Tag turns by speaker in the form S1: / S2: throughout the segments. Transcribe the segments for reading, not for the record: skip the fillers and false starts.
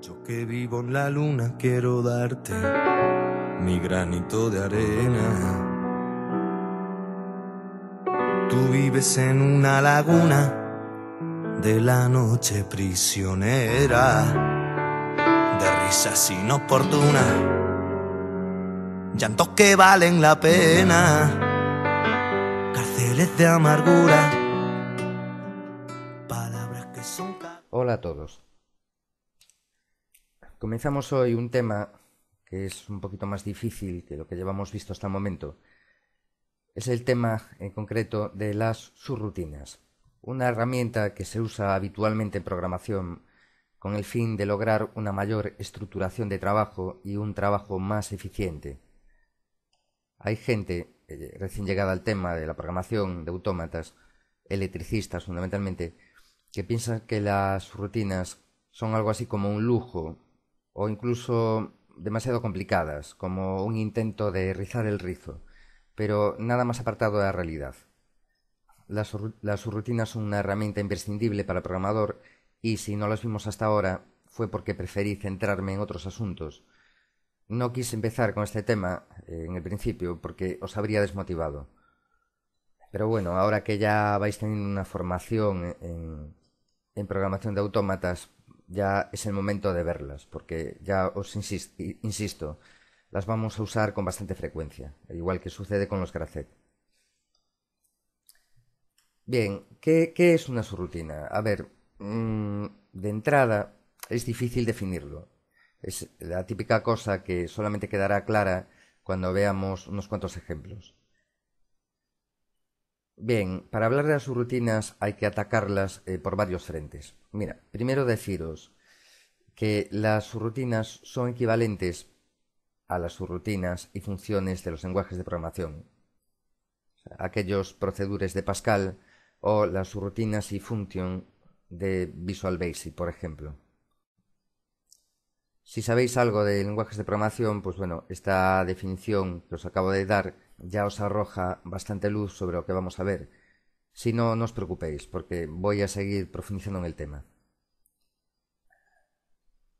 S1: Yo que vivo en la luna quiero darte mi granito de arena. Tú vives en una laguna de la noche prisionera, de risas inoportunas, llantos que valen la pena, cárceles de amargura, palabras que son...
S2: Hola a todos. Comenzamos hoy un tema que es un poquito más difícil que lo que llevamos visto hasta el momento. Es el tema en concreto de las subrutinas, una herramienta que se usa habitualmente en programación con el fin de lograr una mayor estructuración de trabajo y un trabajo más eficiente. Hay gente recién llegada al tema de la programación de autómatas, electricistas fundamentalmente, que piensan que las rutinas son algo así como un lujo o incluso demasiado complicadas, como un intento de rizar el rizo, pero nada más apartado de la realidad. Las subrutinas son una herramienta imprescindible para el programador y si no las vimos hasta ahora fue porque preferí centrarme en otros asuntos. No quise empezar con este tema en el principio porque os habría desmotivado. Pero bueno, ahora que ya vais teniendo una formación en programación de autómatas, ya es el momento de verlas, porque ya os insisto, las vamos a usar con bastante frecuencia, igual que sucede con los Gracet. Bien, ¿qué es una subrutina? A ver, de entrada es difícil definirlo. Es la típica cosa que solamente quedará clara cuando veamos unos cuantos ejemplos. Bien, para hablar de las subrutinas hay que atacarlas por varios frentes. Mira, primero deciros que las subrutinas son equivalentes a las subrutinas y funciones de los lenguajes de programación, aquellos procedures de Pascal o las subrutinas y función de Visual Basic, por ejemplo. Si sabéis algo de lenguajes de programación, pues bueno, esta definición que os acabo de dar ya os arroja bastante luz sobre lo que vamos a ver. Si no, no os preocupéis, porque voy a seguir profundizando en el tema.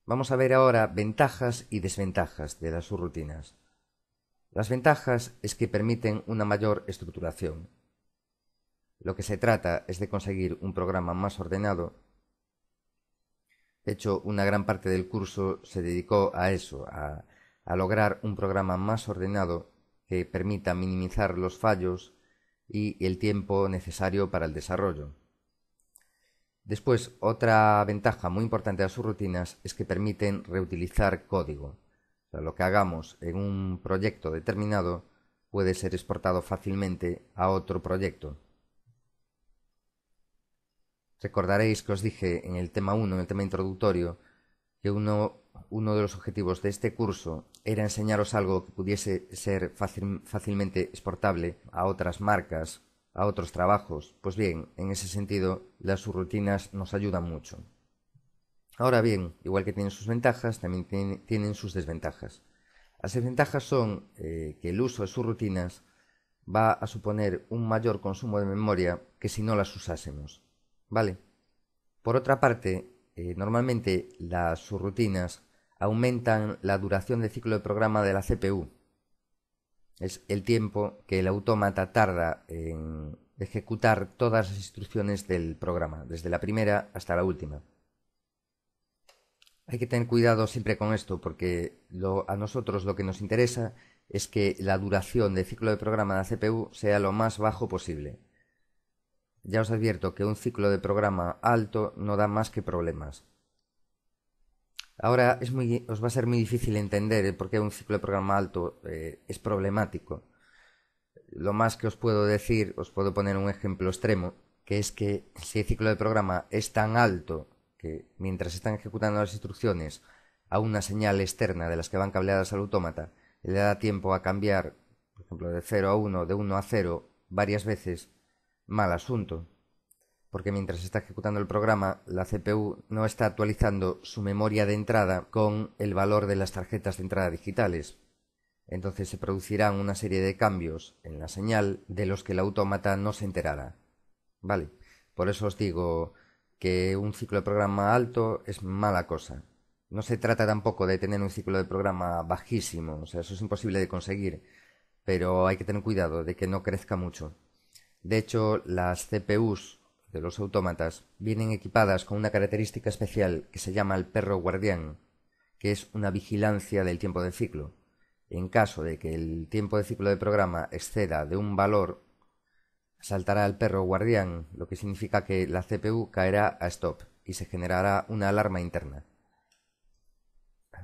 S2: Vamos a ver ahora ventajas y desventajas de las subrutinas. Las ventajas es que permiten una mayor estructuración. Lo que se trata es de conseguir un programa más ordenado. De hecho, una gran parte del curso se dedicó a eso, a lograr un programa más ordenado que permita minimizar los fallos y el tiempo necesario para el desarrollo. Después, otra ventaja muy importante de las subrutinas es que permiten reutilizar código. O sea, lo que hagamos en un proyecto determinado puede ser exportado fácilmente a otro proyecto. Recordaréis que os dije en el tema 1, en el tema introductorio, que uno de los objetivos de este curso era enseñaros algo que pudiese ser fácilmente exportable a otras marcas, a otros trabajos. Pues bien, en ese sentido, las subrutinas nos ayudan mucho. Ahora bien, igual que tienen sus ventajas, también tienen sus desventajas. Las desventajas son que el uso de subrutinas va a suponer un mayor consumo de memoria que si no las usásemos. ¿Vale? Por otra parte, normalmente las subrutinas aumentan la duración del ciclo de programa de la CPU. Es el tiempo que el autómata tarda en ejecutar todas las instrucciones del programa, desde la primera hasta la última. Hay que tener cuidado siempre con esto, porque a nosotros lo que nos interesa es que la duración del ciclo de programa de la CPU sea lo más bajo posible. Ya os advierto que un ciclo de programa alto no da más que problemas. Ahora os va a ser muy difícil entender el por qué un ciclo de programa alto es problemático. Lo más que os puedo decir, os puedo poner un ejemplo extremo, que es que si el ciclo de programa es tan alto que mientras están ejecutando las instrucciones a una señal externa de las que van cableadas al autómata, le da tiempo a cambiar, por ejemplo, de 0 a 1, de 1 a 0, varias veces, mal asunto. Porque mientras está ejecutando el programa, la CPU no está actualizando su memoria de entrada con el valor de las tarjetas de entrada digitales. Entonces se producirán una serie de cambios en la señal de los que el autómata no se enterará. ¿Vale? Por eso os digo que un ciclo de programa alto es mala cosa. No se trata tampoco de tener un ciclo de programa bajísimo, o sea, eso es imposible de conseguir, pero hay que tener cuidado de que no crezca mucho. De hecho, las CPUs de los autómatas vienen equipadas con una característica especial que se llama el perro guardián, que es una vigilancia del tiempo de ciclo. En caso de que el tiempo de ciclo de programa exceda de un valor, saltará el perro guardián, lo que significa que la CPU caerá a stop y se generará una alarma interna.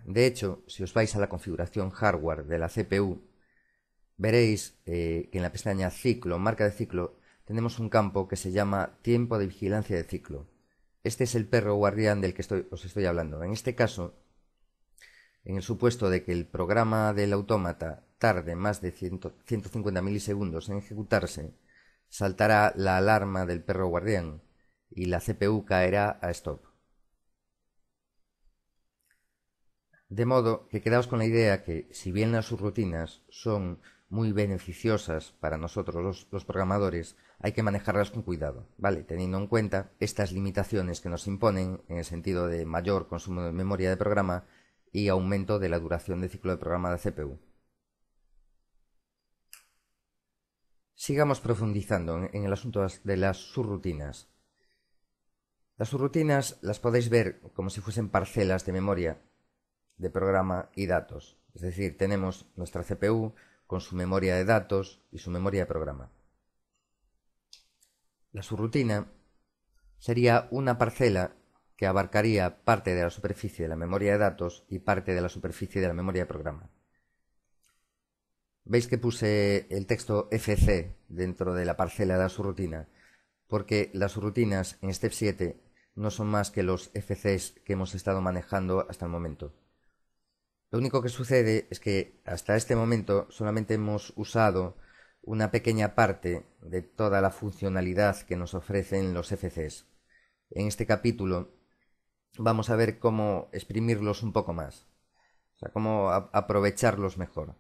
S2: De hecho, si os vais a la configuración hardware de la CPU, veréis que en la pestaña Ciclo, marca de ciclo, tenemos un campo que se llama Tiempo de vigilancia de ciclo. Este es el perro guardián del que os estoy hablando. En este caso, en el supuesto de que el programa del autómata tarde más de 150 milisegundos en ejecutarse, saltará la alarma del perro guardián y la CPU caerá a stop. De modo que quedaos con la idea que, si bien las subrutinas son muy beneficiosas para nosotros los programadores, hay que manejarlas con cuidado, ¿vale? Teniendo en cuenta estas limitaciones que nos imponen en el sentido de mayor consumo de memoria de programa y aumento de la duración de ciclo de programa de CPU. Sigamos profundizando en el asunto de las subrutinas. Las subrutinas las podéis ver como si fuesen parcelas de memoria de programa y datos. Es decir, tenemos nuestra CPU con su memoria de datos y su memoria de programa. La subrutina sería una parcela que abarcaría parte de la superficie de la memoria de datos y parte de la superficie de la memoria de programa. ¿Veis que puse el texto FC dentro de la parcela de la subrutina? Porque las subrutinas en Step 7 no son más que los FCs que hemos estado manejando hasta el momento. Lo único que sucede es que hasta este momento solamente hemos usado una pequeña parte de toda la funcionalidad que nos ofrecen los FCs. En este capítulo vamos a ver cómo exprimirlos un poco más, o sea, cómo aprovecharlos mejor.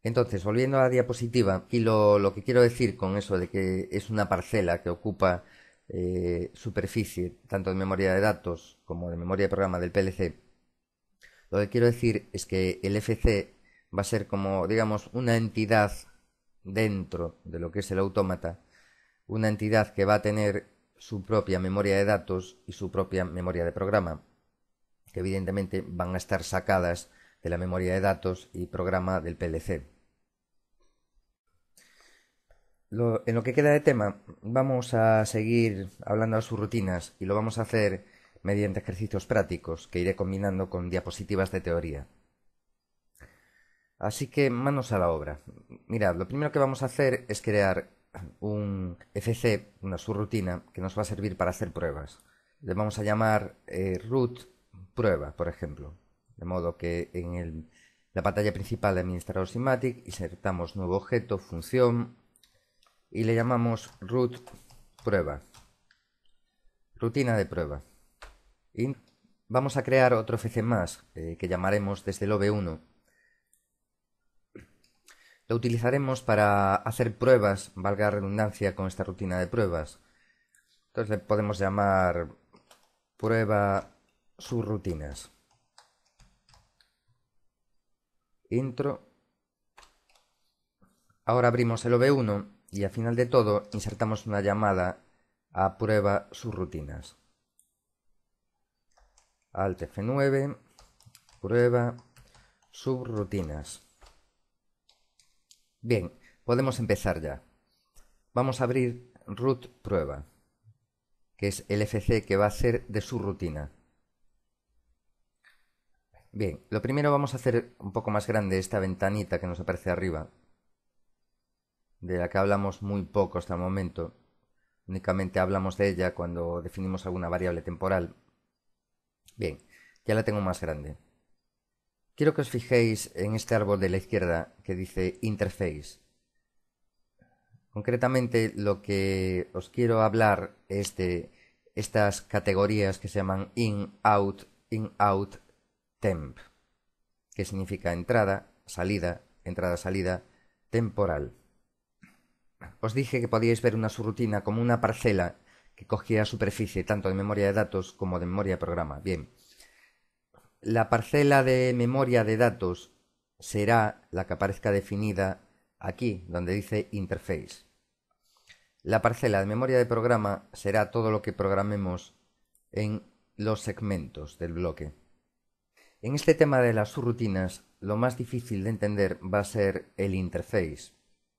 S2: Entonces, volviendo a la diapositiva, aquí lo que quiero decir con eso de que es una parcela que ocupa superficie tanto de memoria de datos como de memoria de programa del PLC, lo que quiero decir es que el FC va a ser como, digamos, una entidad dentro de lo que es el autómata, una entidad que va a tener su propia memoria de datos y su propia memoria de programa, que evidentemente van a estar sacadas de la memoria de datos y programa del PLC. En lo que queda de tema, vamos a seguir hablando de sus rutinas y lo vamos a hacer mediante ejercicios prácticos que iré combinando con diapositivas de teoría. Así que manos a la obra. Mirad, lo primero que vamos a hacer es crear un FC, una subrutina, que nos va a servir para hacer pruebas. Le vamos a llamar root prueba, por ejemplo. De modo que en la pantalla principal de administrador Simatic insertamos nuevo objeto, función, y le llamamos root prueba. Rutina de prueba. Y vamos a crear otro FC más, que llamaremos desde el OV1. Lo utilizaremos para hacer pruebas, valga la redundancia, con esta rutina de pruebas. Entonces le podemos llamar prueba subrutinas. Intro. Ahora abrimos el OV1 y al final de todo insertamos una llamada a prueba subrutinas. Alt F9, prueba subrutinas. Bien, podemos empezar ya. Vamos a abrir root prueba, que es el FC que va a hacer de subrutina. Bien, lo primero vamos a hacer un poco más grande esta ventanita que nos aparece arriba, de la que hablamos muy poco hasta el momento. Únicamente hablamos de ella cuando definimos alguna variable temporal. Bien, ya la tengo más grande. Quiero que os fijéis en este árbol de la izquierda que dice Interface. Concretamente lo que os quiero hablar es de estas categorías que se llaman in, out, temp, que significa entrada, salida, temporal. Os dije que podíais ver una subrutina como una parcela que cogía superficie tanto de memoria de datos como de memoria de programa. Bien, la parcela de memoria de datos será la que aparezca definida aquí, donde dice interface. La parcela de memoria de programa será todo lo que programemos en los segmentos del bloque. En este tema de las subrutinas, lo más difícil de entender va a ser el interface.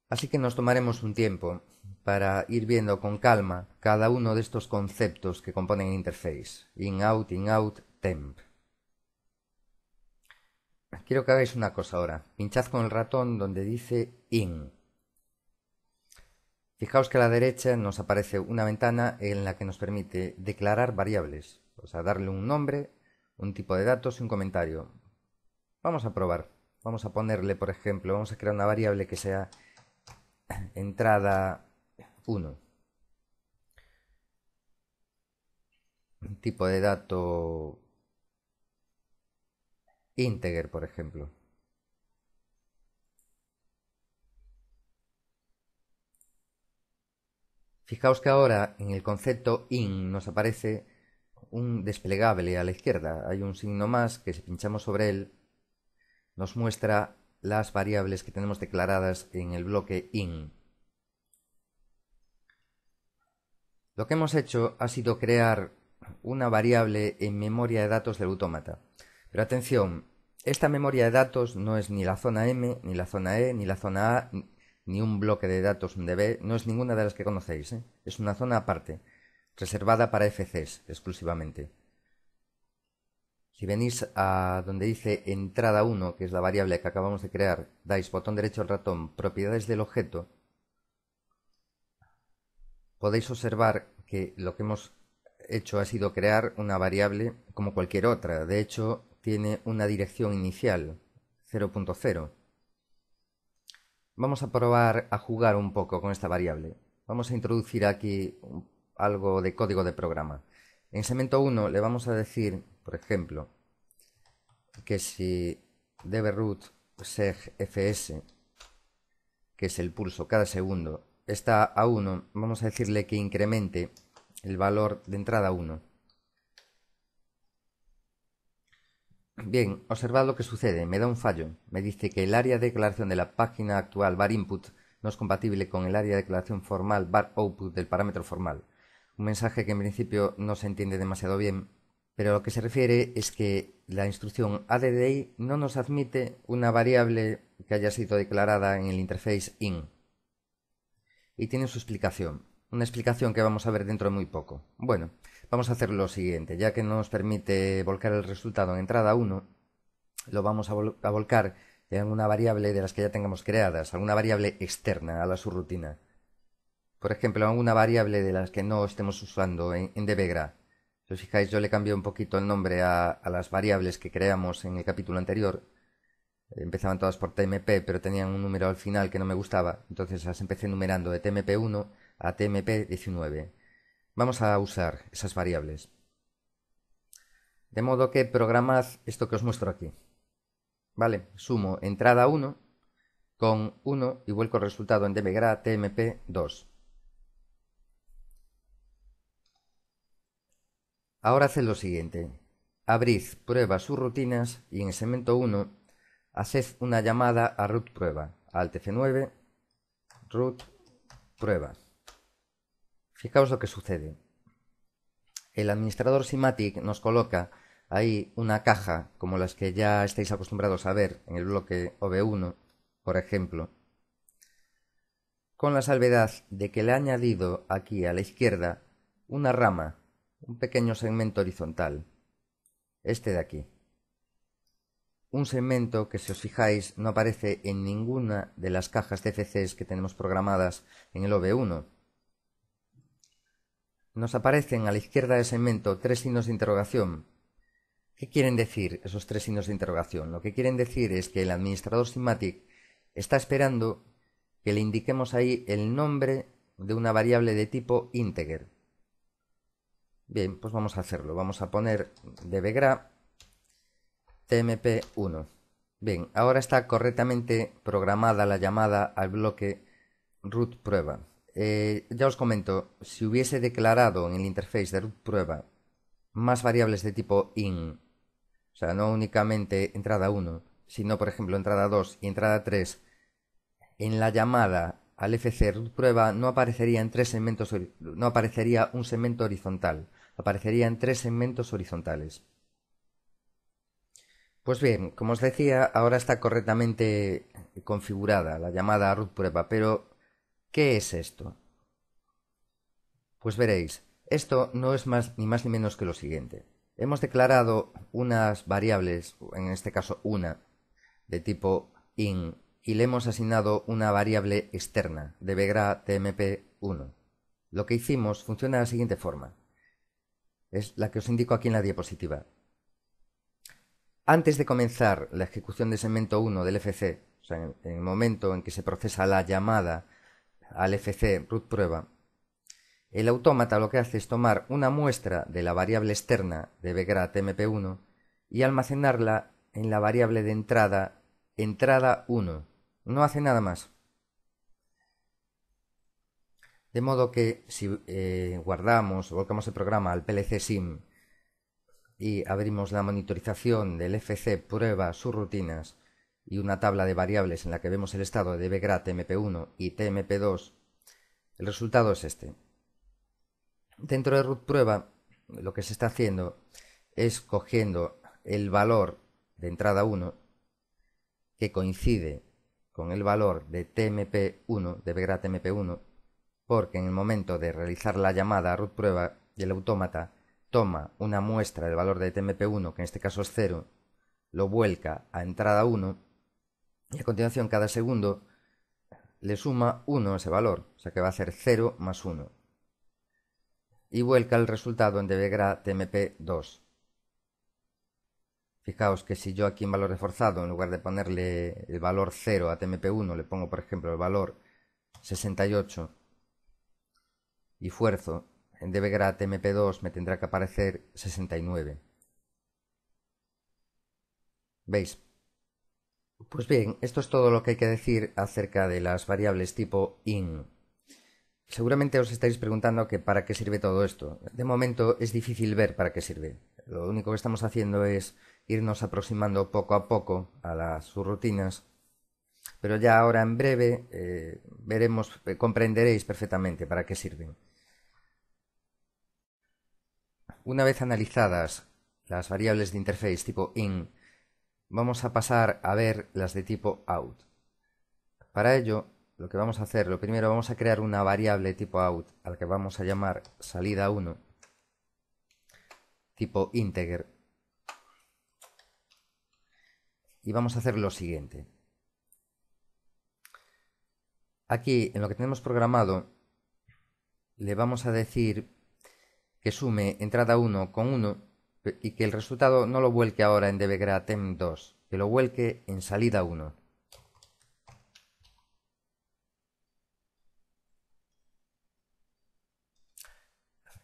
S2: Así que nos tomaremos un tiempo para ir viendo con calma cada uno de estos conceptos que componen el interface. In-out, temp. Quiero que hagáis una cosa ahora. Pinchad con el ratón donde dice in. Fijaos que a la derecha nos aparece una ventana en la que nos permite declarar variables. O sea, darle un nombre, un tipo de datos y un comentario. Vamos a probar. Vamos a ponerle, por ejemplo, vamos a crear una variable que sea entrada 1. Un tipo de dato integer, por ejemplo. Fijaos que ahora en el concepto in nos aparece un desplegable a la izquierda. Hay un signo más que si pinchamos sobre él nos muestra las variables que tenemos declaradas en el bloque in. Lo que hemos hecho ha sido crear una variable en memoria de datos del autómata. Pero atención, esta memoria de datos no es ni la zona M, ni la zona E, ni la zona A, ni un bloque de datos, un DB, no es ninguna de las que conocéis. Es una zona aparte, reservada para FCs exclusivamente. Si venís a donde dice entrada 1, que es la variable que acabamos de crear, dais botón derecho al ratón, propiedades del objeto, podéis observar que lo que hemos hecho ha sido crear una variable como cualquier otra. De hecho, tiene una dirección inicial, 0.0. Vamos a probar a jugar un poco con esta variable. Vamos a introducir aquí algo de código de programa. En segmento 1 le vamos a decir, por ejemplo, que si dbroot segfs, que es el pulso cada segundo, está a 1, vamos a decirle que incremente el valor de entrada 1. Bien, observad lo que sucede, me da un fallo. Me dice que el área de declaración de la página actual var input no es compatible con el área de declaración formal var output del parámetro formal. Un mensaje que en principio no se entiende demasiado bien, pero lo que se refiere es que la instrucción addI no nos admite una variable que haya sido declarada en el interface in. Y tiene su explicación. Una explicación que vamos a ver dentro de muy poco. Bueno, vamos a hacer lo siguiente. Ya que nos permite volcar el resultado en entrada 1, lo vamos a volcar en alguna variable de las que ya tengamos creadas, alguna variable externa a la subrutina. Por ejemplo, alguna variable de las que no estemos usando en dbgra. Si os fijáis, yo le cambié un poquito el nombre a las variables que creamos en el capítulo anterior. Empezaban todas por tmp, pero tenían un número al final que no me gustaba, entonces las empecé numerando de tmp1 a tmp19. Vamos a usar esas variables. De modo que programad esto que os muestro aquí. Vale, sumo entrada 1 con 1 y vuelco el resultado en dbgra tmp2. Ahora haced lo siguiente. Abrid prueba subrutinas y en el segmento 1 haced una llamada a root prueba. Alt F9, root prueba. Fijaos lo que sucede. El administrador Simatic nos coloca ahí una caja como las que ya estáis acostumbrados a ver en el bloque OV1, por ejemplo, con la salvedad de que le ha añadido aquí a la izquierda una rama, un pequeño segmento horizontal, este de aquí. Un segmento que, si os fijáis, no aparece en ninguna de las cajas de FCs que tenemos programadas en el OV1. Nos aparecen a la izquierda del segmento 3 signos de interrogación. ¿Qué quieren decir esos 3 signos de interrogación? Lo que quieren decir es que el administrador Simatic está esperando que le indiquemos ahí el nombre de una variable de tipo integer. Bien, pues vamos a hacerlo. Vamos a poner dbgra tmp1. Bien, ahora está correctamente programada la llamada al bloque root prueba. Ya os comento, si hubiese declarado en el interface de root prueba más variables de tipo in o sea, no únicamente entrada 1, sino por ejemplo entrada 2 y entrada 3, en la llamada al FC root prueba no aparecería en tres segmentos, no aparecería un segmento horizontal, aparecería en tres segmentos horizontales. Pues bien, como os decía, ahora está correctamente configurada la llamada root prueba, pero ¿qué es esto? Pues veréis, esto no es ni más ni menos que lo siguiente. Hemos declarado unas variables, en este caso una, de tipo in, y le hemos asignado una variable externa de bgra tmp1. Lo que hicimos funciona de la siguiente forma. Es la que os indico aquí en la diapositiva. Antes de comenzar la ejecución del segmento 1 del FC, o sea, en el momento en que se procesa la llamada al FC root prueba, el autómata lo que hace es tomar una muestra de la variable externa de bgra tmp1 y almacenarla en la variable de entrada 1. No hace nada más. De modo que si guardamos o volcamos el programa al PLC sim y abrimos la monitorización del FC prueba sus rutinas y una tabla de variables en la que vemos el estado de bgra tmp1 y tmp2, el resultado es este. Dentro de root prueba lo que se está haciendo es cogiendo el valor de entrada 1 que coincide con el valor de tmp1, de bgra tmp1, porque en el momento de realizar la llamada a root prueba el autómata toma una muestra del valor de tmp1, que en este caso es 0, lo vuelca a entrada 1 y a continuación cada segundo le suma 1 a ese valor, o sea que va a ser 0 más 1 y vuelca el resultado en dbgra tmp2. Fijaos que si yo aquí en valor reforzado, en lugar de ponerle el valor 0 a tmp1, le pongo por ejemplo el valor 68 y fuerzo, en dbgra tmp2 me tendrá que aparecer 69. ¿Veis? Pues bien, esto es todo lo que hay que decir acerca de las variables tipo in. Seguramente os estaréis preguntando que para qué sirve todo esto. De momento es difícil ver para qué sirve. Lo único que estamos haciendo es irnos aproximando poco a poco a las subrutinas, pero ya ahora en breve veremos, comprenderéis perfectamente para qué sirven. Una vez analizadas las variables de interface tipo in, vamos a pasar a ver las de tipo out. Para ello, lo que vamos a hacer, lo primero, vamos a crear una variable tipo out a la que vamos a llamar salida 1, tipo integer, y vamos a hacer lo siguiente. Aquí, en lo que tenemos programado, le vamos a decir que sume entrada 1 con 1 y que el resultado no lo vuelque ahora en dbgra temp2, que lo vuelque en salida 1.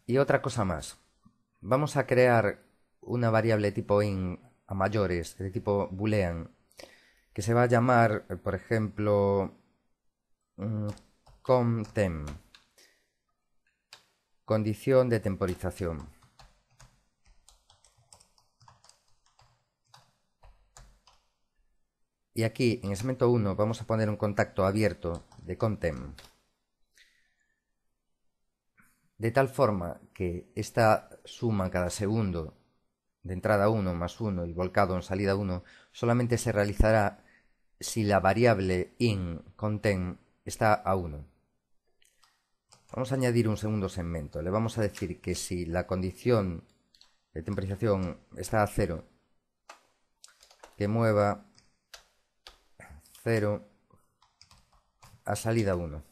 S2: Y otra cosa más. Vamos a crear una variable tipo in a mayores, de tipo boolean, que se va a llamar, por ejemplo, comtem, condición de temporización. Y aquí, en el segmento 1, vamos a poner un contacto abierto de contem, de tal forma que esta suma cada segundo de entrada 1 más 1 y volcado en salida 1 solamente se realizará si la variable in content está a 1. Vamos a añadir un segundo segmento. Le vamos a decir que si la condición de temporización está a 0, que mueva 0 a salida 1.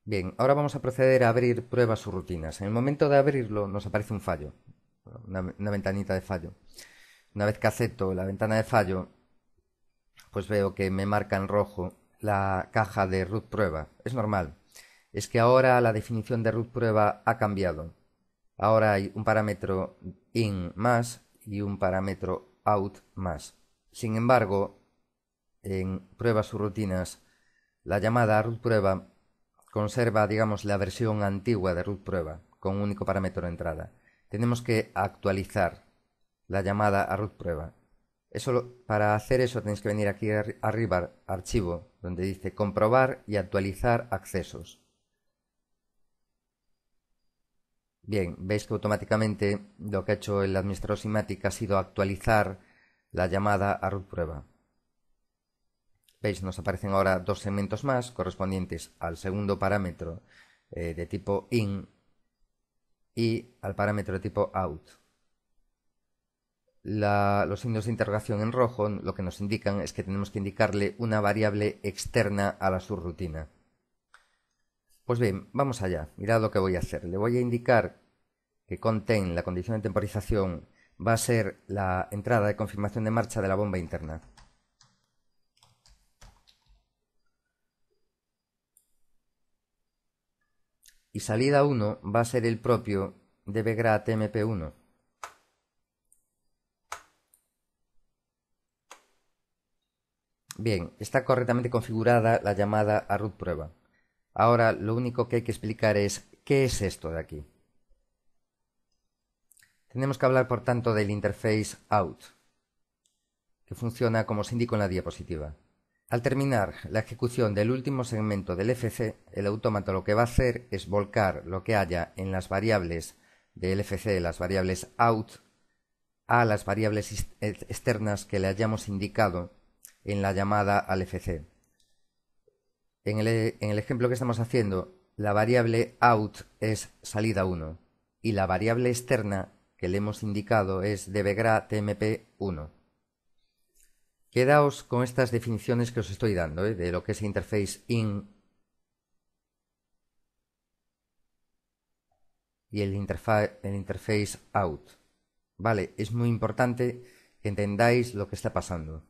S2: Bien, ahora vamos a proceder a abrir pruebas subrutinas. En el momento de abrirlo nos aparece un fallo, una ventanita de fallo. Una vez que acepto la ventana de fallo, pues veo que me marca en rojo la caja de root prueba. Es normal. Es que ahora la definición de root prueba ha cambiado. Ahora hay un parámetro in más y un parámetro out más. Sin embargo, en pruebas subrutinas, la llamada root prueba conserva, digamos, la versión antigua de root prueba, con un único parámetro de entrada. tenemos que actualizar la llamada a root prueba. Para hacer eso tenéis que venir aquí arriba, archivo, donde dice comprobar y actualizar accesos. Bien, veis que automáticamente lo que ha hecho el administrador Simatic ha sido actualizar la llamada a root prueba. Veis, nos aparecen ahora dos segmentos más correspondientes al segundo parámetro de tipo in y al parámetro de tipo out. Los signos de interrogación en rojo lo que nos indican es que tenemos que indicarle una variable externa a la subrutina. Pues bien, vamos allá. Mirad lo que voy a hacer. Le voy a indicar que contain, la condición de temporización, va a ser la entrada de confirmación de marcha de la bomba interna. Y salida 1 va a ser el propio dbgrad mp1. Bien, está correctamente configurada la llamada a root prueba. Ahora lo único que hay que explicar es ¿qué es esto de aquí? Tenemos que hablar por tanto del interface out, que funciona como os indico en la diapositiva. Al terminar la ejecución del último segmento del FC, el autómata lo que va a hacer es volcar lo que haya en las variables del FC, las variables out, a las variables externas que le hayamos indicado en la llamada al FC. En el ejemplo que estamos haciendo, la variable out es salida 1 y la variable externa que le hemos indicado es dbgrad tmp1. Quedaos con estas definiciones que os estoy dando, de lo que es interface in y el interface out. Vale, es muy importante que entendáis lo que está pasando.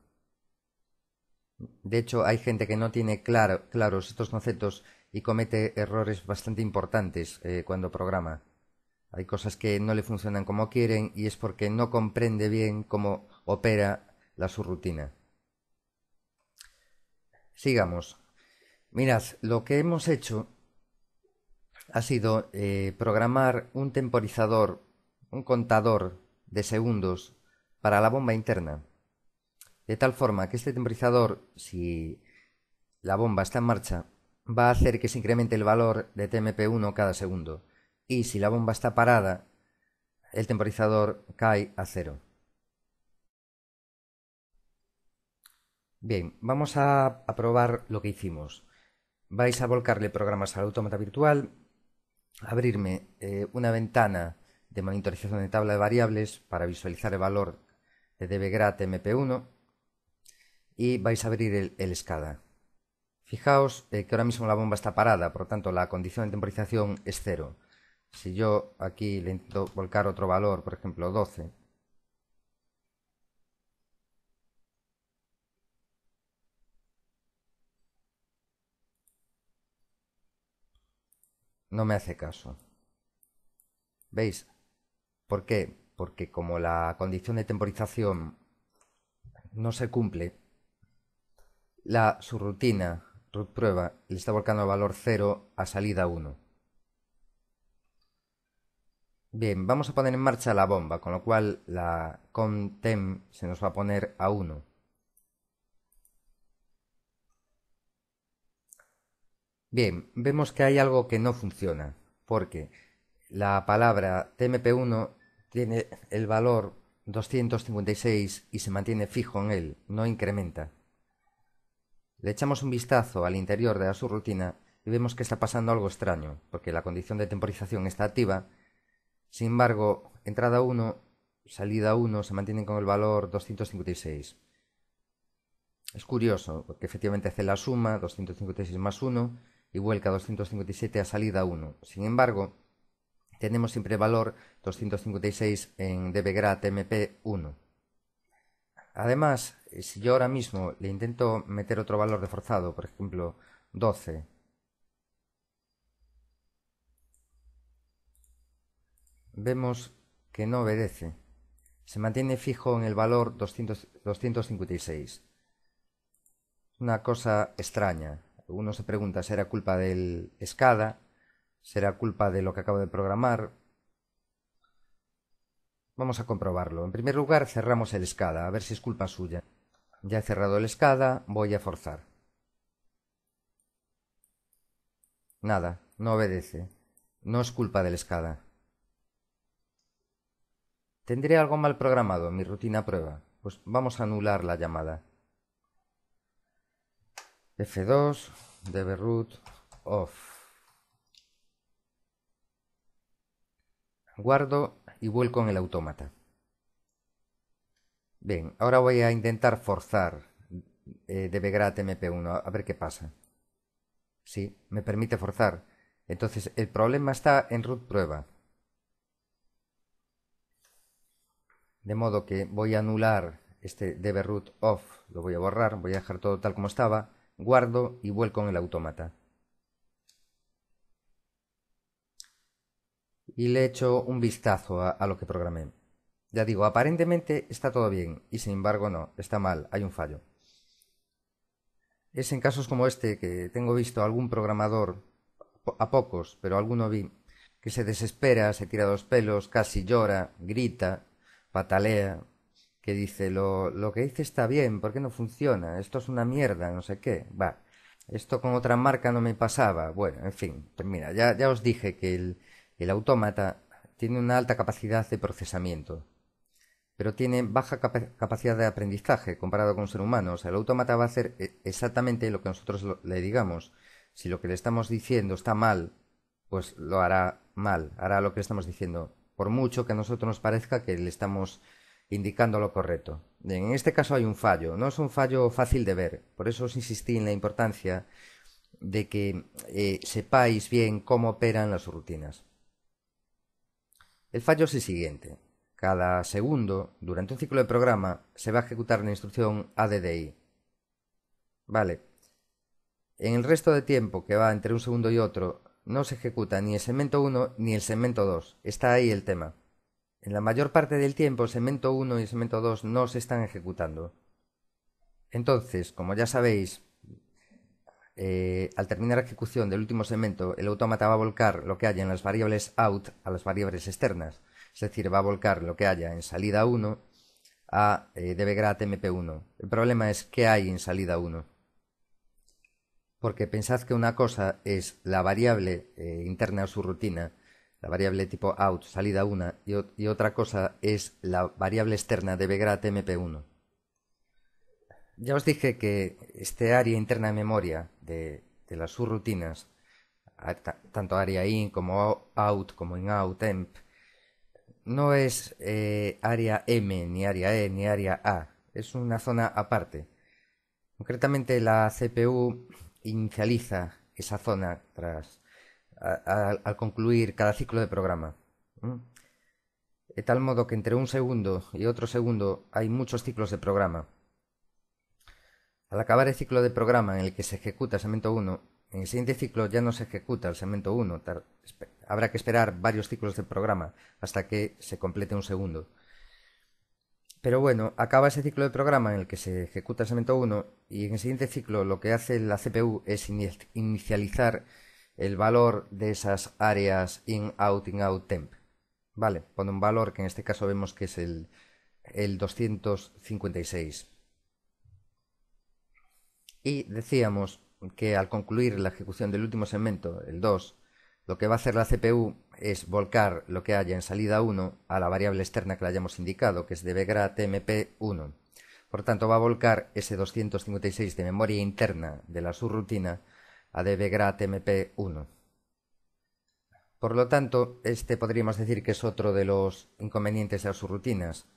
S2: De hecho, hay gente que no tiene claros estos conceptos y comete errores bastante importantes cuando programa. Hay cosas que no le funcionan como quieren y es porque no comprende bien cómo opera la subrutina. Sigamos. Mirad, lo que hemos hecho ha sido programar un temporizador, un contador de segundos para la bomba interna. De tal forma que este temporizador, si la bomba está en marcha, va a hacer que se incremente el valor de TMP1 cada segundo. Y si la bomba está parada, el temporizador cae a 0. Bien, vamos a probar lo que hicimos. Vais a volcarle programas al autómata virtual, abrirme una ventana de monitorización de tabla de variables para visualizar el valor de dbgrad mp1 y vais a abrir el SCADA. Fijaos que ahora mismo la bomba está parada, por lo tanto la condición de temporización es 0. Si yo aquí le intento volcar otro valor, por ejemplo 12, no me hace caso. ¿Veis? ¿Por qué? Porque como la condición de temporización no se cumple, la subrutina root prueba le está volcando el valor 0 a salida 1. Bien, vamos a poner en marcha la bomba, con lo cual la contemp se nos va a poner a 1. Bien, vemos que hay algo que no funciona, porque la palabra tmp1 tiene el valor 256 y se mantiene fijo en él, no incrementa. Le echamos un vistazo al interior de la subrutina y vemos que está pasando algo extraño, porque la condición de temporización está activa. Sin embargo, entrada 1, salida 1 se mantienen con el valor 256. Es curioso, porque efectivamente hace la suma, 256 más 1, y vuelca 257 a salida 1. Sin embargo, tenemos siempre el valor 256 en dbgrad mp1. Además, si yo ahora mismo le intento meter otro valor reforzado, por ejemplo 12, vemos que no obedece. Se mantiene fijo en el valor 256. Una cosa extraña. Uno se pregunta, ¿será culpa del SCADA? ¿Será culpa de lo que acabo de programar? Vamos a comprobarlo. En primer lugar, cerramos el SCADA, a ver si es culpa suya. Ya he cerrado el SCADA, voy a forzar. Nada, no obedece. No es culpa del SCADA. ¿Tendré algo mal programado en mi rutina prueba? Pues vamos a anular la llamada. F2, dbroot, off. Guardo y vuelco en el autómata. Bien, ahora voy a intentar forzar dbgrad mp1 a ver qué pasa. Sí, me permite forzar. Entonces el problema está en root prueba. De modo que voy a anular este dbroot off, lo voy a borrar, voy a dejar todo tal como estaba, guardo y vuelco en el autómata. Y le echo un vistazo a lo que programé. Ya digo, aparentemente está todo bien y sin embargo no, está mal, hay un fallo. Es en casos como este que tengo visto a algún programador, a pocos, pero alguno vi, que se desespera, se tira los pelos, casi llora, grita, patalea, que dice, lo que hice está bien, ¿por qué no funciona? Esto es una mierda, no sé qué. Va, esto con otra marca no me pasaba. Bueno, en fin, pues mira, ya os dije que el autómata tiene una alta capacidad de procesamiento, pero tiene baja capacidad de aprendizaje comparado con un ser humano. O sea, el autómata va a hacer exactamente lo que nosotros le digamos. Si lo que le estamos diciendo está mal, pues lo hará mal, hará lo que le estamos diciendo, por mucho que a nosotros nos parezca que le estamos indicando lo correcto. Bien, en este caso hay un fallo, no es un fallo fácil de ver, por eso os insistí en la importancia de que sepáis bien cómo operan las rutinas. El fallo es el siguiente. Cada segundo, durante un ciclo de programa, se va a ejecutar la instrucción ADDI. Vale. En el resto de tiempo que va entre un segundo y otro, no se ejecuta ni el segmento 1 ni el segmento 2. Está ahí el tema. En la mayor parte del tiempo, el segmento 1 y el segmento 2 no se están ejecutando. Entonces, como ya sabéis, al terminar la ejecución del último segmento, el autómata va a volcar lo que haya en las variables out a las variables externas. Es decir, va a volcar lo que haya en salida 1 a dbgrad mp1. El problema es qué hay en salida 1. Porque pensad que una cosa es la variable interna a su rutina, la variable tipo out, salida 1, y otra cosa es la variable externa dbgrad mp1. Ya os dije que este área interna de memoria de las subrutinas, tanto área in como out, como in out, temp, no es área M, ni área E, ni área A. Es una zona aparte. Concretamente la CPU inicializa esa zona al concluir cada ciclo de programa. De tal modo que entre un segundo y otro segundo hay muchos ciclos de programa. Al acabar el ciclo de programa en el que se ejecuta el segmento 1, en el siguiente ciclo ya no se ejecuta el segmento 1. Habrá que esperar varios ciclos de programa hasta que se complete un segundo. Pero bueno, acaba ese ciclo de programa en el que se ejecuta el segmento 1 y en el siguiente ciclo lo que hace la CPU es inicializar el valor de esas áreas in, out, temp. Vale, pone un valor que en este caso vemos que es el 256. Y decíamos que al concluir la ejecución del último segmento, el 2, lo que va a hacer la CPU es volcar lo que haya en salida 1 a la variable externa que le hayamos indicado, que es dbgrad mp1. Por tanto, va a volcar ese 256 de memoria interna de la subrutina a dbgrad mp1. Por lo tanto, este podríamos decir que es otro de los inconvenientes de las subrutinas,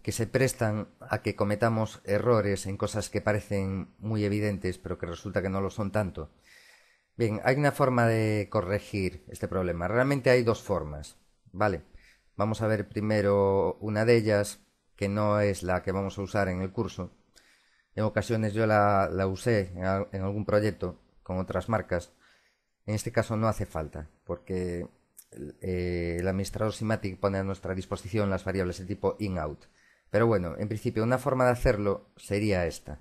S2: que se prestan a que cometamos errores en cosas que parecen muy evidentes, pero que resulta que no lo son tanto. Bien, hay una forma de corregir este problema. Realmente hay dos formas, ¿vale? Vamos a ver primero una de ellas, que no es la que vamos a usar en el curso. En ocasiones yo la usé en algún proyecto con otras marcas. En este caso no hace falta, porque el administrador Simatic pone a nuestra disposición las variables de tipo in-out. Pero bueno, en principio una forma de hacerlo sería esta.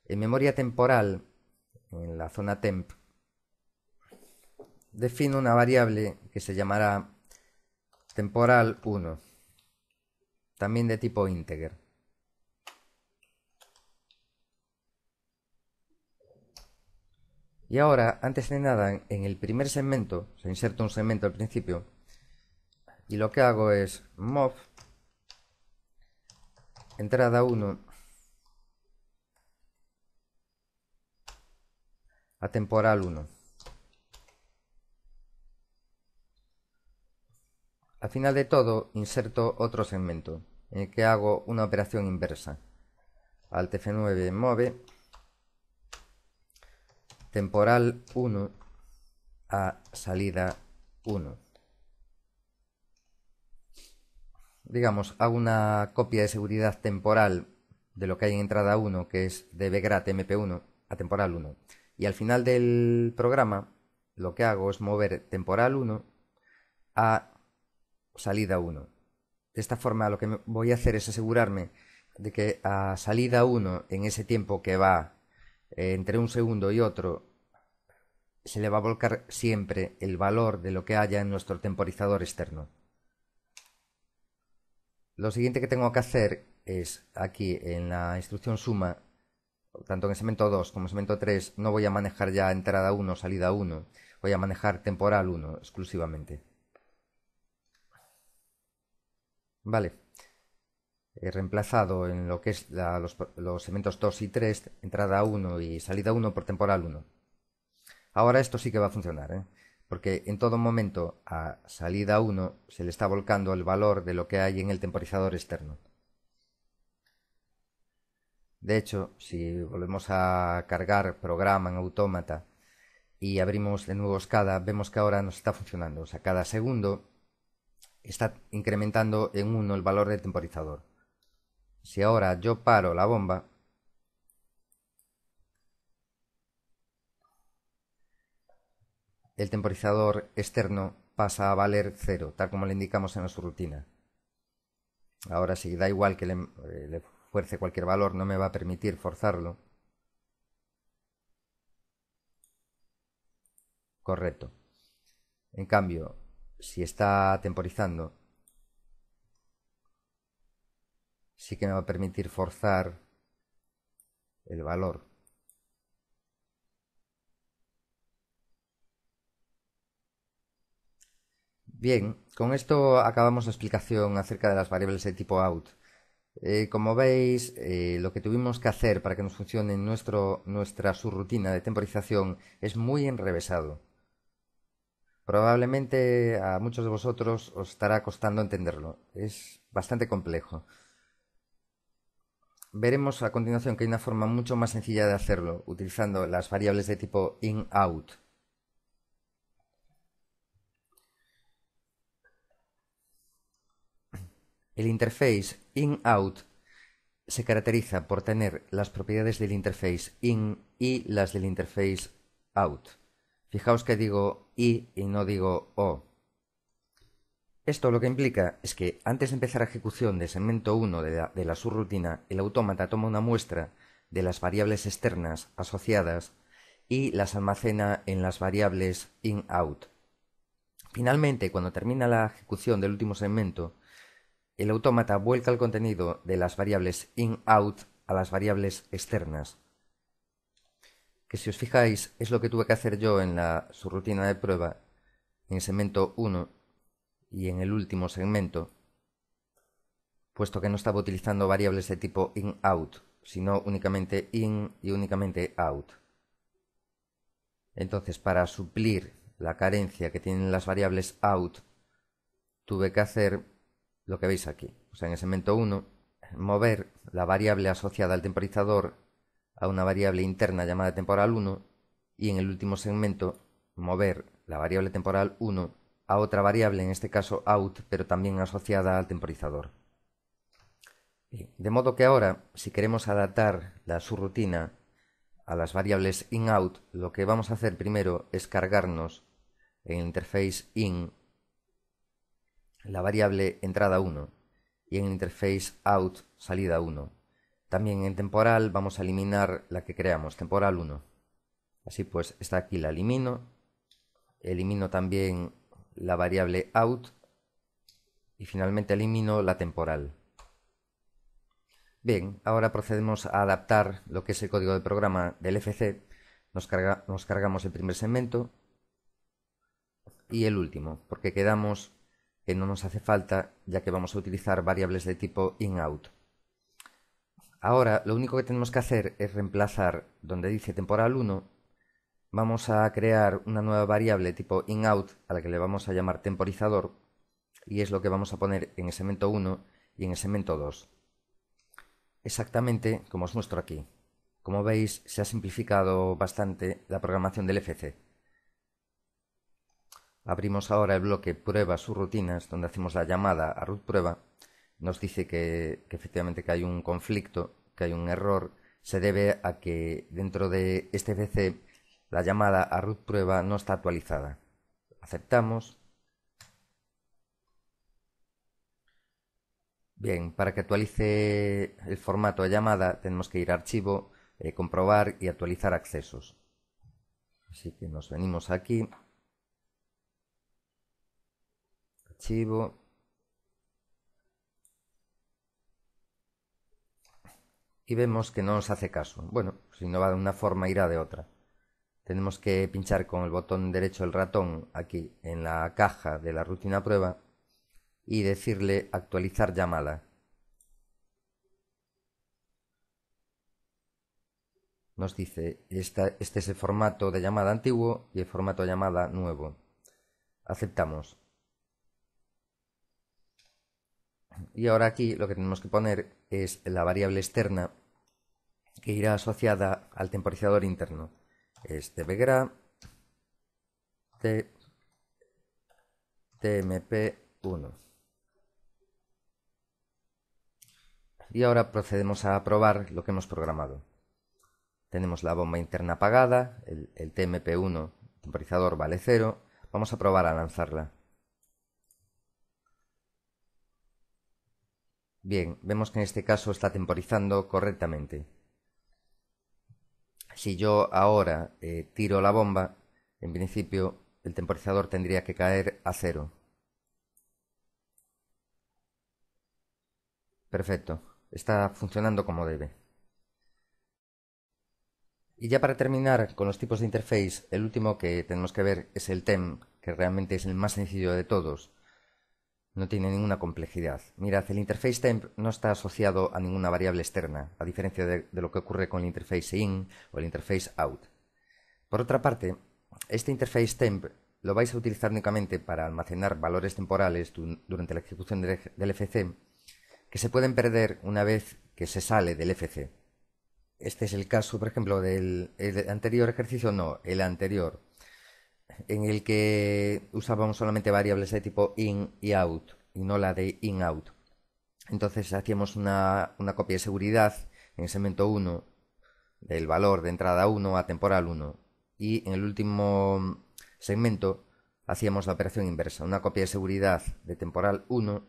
S2: En memoria temporal, en la zona temp, defino una variable que se llamará temporal 1. también de tipo integer. Y ahora, antes de nada, en el primer segmento, se inserta un segmento al principio, y lo que hago es move entrada 1 a temporal 1. Al final de todo, inserto otro segmento, en el que hago una operación inversa. Alt F9 move temporal 1 a salida 1. Digamos, hago una copia de seguridad temporal de lo que hay en entrada 1, que es de bgrat mp1 a temporal 1. Y al final del programa, lo que hago es mover temporal 1 a salida 1. De esta forma, lo que voy a hacer es asegurarme de que a salida 1, en ese tiempo que va entre un segundo y otro, se le va a volcar siempre el valor de lo que haya en nuestro temporizador externo. Lo siguiente que tengo que hacer es, aquí en la instrucción suma, tanto en el segmento 2 como en el segmento 3, no voy a manejar ya entrada 1, salida 1, voy a manejar temporal 1 exclusivamente. Vale. He reemplazado en lo que es los segmentos 2 y 3, entrada 1 y salida 1 por temporal 1. Ahora esto sí que va a funcionar, ¿eh? Porque en todo momento a salida 1 se le está volcando el valor de lo que hay en el temporizador externo. De hecho, si volvemos a cargar programa en autómata y abrimos de nuevo SCADA, vemos que ahora nos está funcionando. O sea, cada segundo está incrementando en 1 el valor del temporizador. Si ahora yo paro la bomba, el temporizador externo pasa a valer 0, tal como le indicamos en la subrutina. Ahora sí, da igual que le fuerce cualquier valor, no me va a permitir forzarlo. Correcto. En cambio, si está temporizando, sí que me va a permitir forzar el valor. Bien, con esto acabamos la explicación acerca de las variables de tipo out. Como veis, lo que tuvimos que hacer para que nos funcione nuestra subrutina de temporización es muy enrevesado. Probablemente a muchos de vosotros os estará costando entenderlo. Es bastante complejo. Veremos a continuación que hay una forma mucho más sencilla de hacerlo, utilizando las variables de tipo in-out. El interface in-out se caracteriza por tener las propiedades del interface in y las del interface out. Fijaos que digo y no digo o. Esto lo que implica es que antes de empezar la ejecución del segmento 1 de la subrutina, el autómata toma una muestra de las variables externas asociadas y las almacena en las variables in-out. Finalmente, cuando termina la ejecución del último segmento, el autómata vuelca el contenido de las variables in-out a las variables externas. Que si os fijáis es lo que tuve que hacer yo en la subrutina de prueba en el segmento 1 y en el último segmento, puesto que no estaba utilizando variables de tipo in-out, sino únicamente in y únicamente out. Entonces, para suplir la carencia que tienen las variables out, tuve que hacer lo que veis aquí. O sea, en el segmento 1, mover la variable asociada al temporizador a una variable interna llamada temporal 1 y en el último segmento mover la variable temporal 1 a otra variable, en este caso out, pero también asociada al temporizador. De modo que ahora, si queremos adaptar la subrutina a las variables in-out, lo que vamos a hacer primero es cargarnos en el interface in la variable entrada 1 y en el interface out salida 1. También en temporal vamos a eliminar la que creamos, temporal 1. Así pues, esta aquí la elimino. Elimino también la variable out y finalmente elimino la temporal. Bien, ahora procedemos a adaptar lo que es el código de programa del FC. Nos cargamos el primer segmento y el último, porque quedamos que no nos hace falta, ya que vamos a utilizar variables de tipo in-out. Ahora lo único que tenemos que hacer es reemplazar donde dice temporal 1. Vamos a crear una nueva variable tipo in-out a la que le vamos a llamar temporizador, y es lo que vamos a poner en el segmento 1 y en el segmento 2. Exactamente como os muestro aquí. Como veis, se ha simplificado bastante la programación del FC. Abrimos ahora el bloque prueba subrutinas, donde hacemos la llamada a root prueba. Nos dice que efectivamente que hay un conflicto, que hay un error. Se debe a que dentro de este FC la llamada a root prueba no está actualizada. Aceptamos. Bien, para que actualice el formato de llamada tenemos que ir a archivo, comprobar y actualizar accesos. Así que nos venimos aquí, archivo, y vemos que no nos hace caso. Bueno, si no va de una forma irá de otra. Tenemos que pinchar con el botón derecho del ratón aquí en la caja de la rutina prueba y decirle actualizar llamada. Nos dice, este es el formato de llamada antiguo y el formato de llamada nuevo. Aceptamos. Y ahora aquí lo que tenemos que poner es la variable externa que irá asociada al temporizador interno. Es dbgra tmp1. Y ahora procedemos a probar lo que hemos programado. Tenemos la bomba interna apagada, el tmp1 temporizador vale 0. Vamos a probar a lanzarla. Bien, vemos que en este caso está temporizando correctamente. Si yo ahora tiro la bomba, en principio el temporizador tendría que caer a 0. Perfecto, está funcionando como debe. Y ya para terminar con los tipos de interface, el último que tenemos que ver es el temp, que realmente es el más sencillo de todos. No tiene ninguna complejidad. Mirad, el interface temp no está asociado a ninguna variable externa, a diferencia de lo que ocurre con el interface in o el interface out. Por otra parte, este interface temp lo vais a utilizar únicamente para almacenar valores temporales durante la ejecución del FC, que se pueden perder una vez que se sale del FC. Este es el caso, por ejemplo, del anterior ejercicio, no, el anterior, en el que usábamos solamente variables de tipo in y out, y no la de in-out. Entonces hacíamos una copia de seguridad en el segmento 1 del valor de entrada 1 a temporal 1, y en el último segmento hacíamos la operación inversa, una copia de seguridad de temporal 1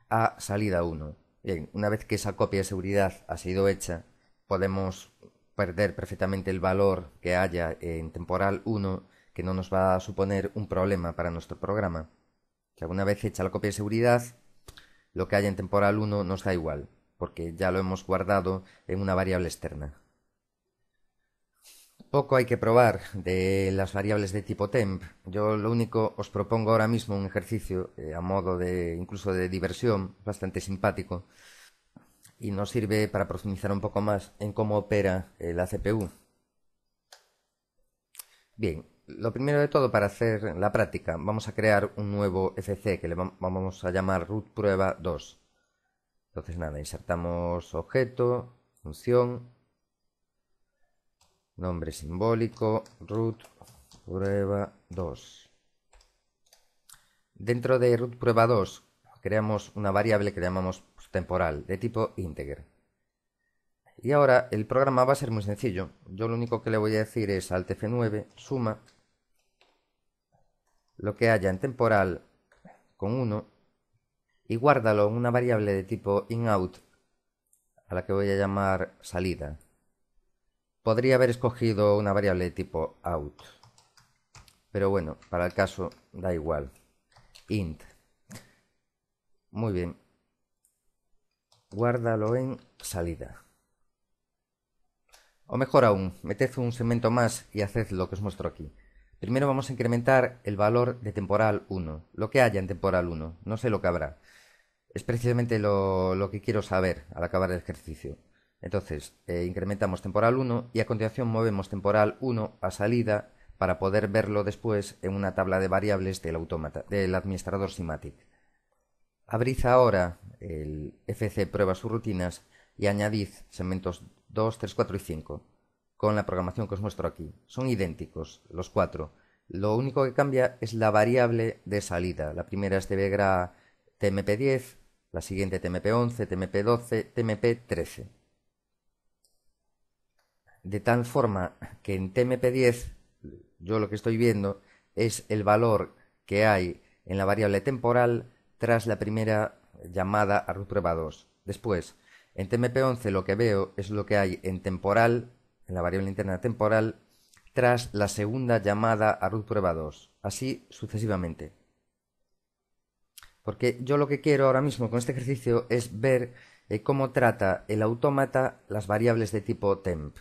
S2: a salida 1. Bien, una vez que esa copia de seguridad ha sido hecha, podemos perder perfectamente el valor que haya en temporal 1, que no nos va a suponer un problema para nuestro programa. Que una vez hecha la copia de seguridad, lo que haya en temporal 1 nos da igual, porque ya lo hemos guardado en una variable externa. Poco hay que probar de las variables de tipo temp. Yo lo único os propongo ahora mismo un ejercicio a modo de incluso de diversión, bastante simpático, y nos sirve para profundizar un poco más en cómo opera la CPU. Bien, lo primero de todo, para hacer la práctica, vamos a crear un nuevo FC que le vamos a llamar root prueba 2. Entonces nada, insertamos objeto, función, nombre simbólico, root prueba 2. Dentro de root prueba 2 creamos una variable que llamamos temporal de tipo integer. Y ahora el programa va a ser muy sencillo. Yo lo único que le voy a decir es alt F9 suma lo que haya en temporal con 1 y guárdalo en una variable de tipo inout a la que voy a llamar salida. Podría haber escogido una variable de tipo out, pero bueno, para el caso da igual. Int. Muy bien. guárdalo en salida. O mejor aún, meted un segmento más y haced lo que os muestro aquí. Primero vamos a incrementar el valor de temporal 1, lo que haya en temporal 1, no sé lo que habrá. Es precisamente lo que quiero saber al acabar el ejercicio. Entonces, incrementamos temporal 1 y a continuación movemos temporal 1 a salida para poder verlo después en una tabla de variables del autómata, del administrador SIMATIC. Abrid ahora el FC prueba sus rutinas y añadid segmentos 2, 3, 4 y 5 con la programación que os muestro aquí. Son idénticos los 4. Lo único que cambia es la variable de salida. La primera es de Vegra TMP10, la siguiente TMP11, TMP12, TMP13. De tal forma que en TMP10 yo lo que estoy viendo es el valor que hay en la variable temporal tras la primera llamada a root prueba 2. Después, en TMP11 lo que veo es lo que hay en temporal, en la variable interna temporal, tras la segunda llamada a root prueba 2. Así sucesivamente. Porque yo lo que quiero ahora mismo con este ejercicio es ver cómo trata el autómata las variables de tipo temp.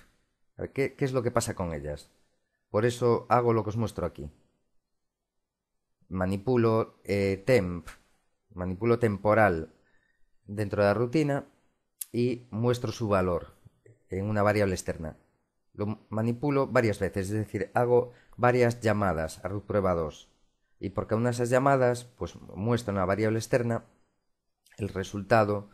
S2: ¿Qué es lo que pasa con ellas? Por eso hago lo que os muestro aquí. Manipulo manipulo temporal dentro de la rutina y muestro su valor en una variable externa. Lo manipulo varias veces, es decir, hago varias llamadas a root prueba 2 y por cada una de esas llamadas pues muestro en la variable externa el resultado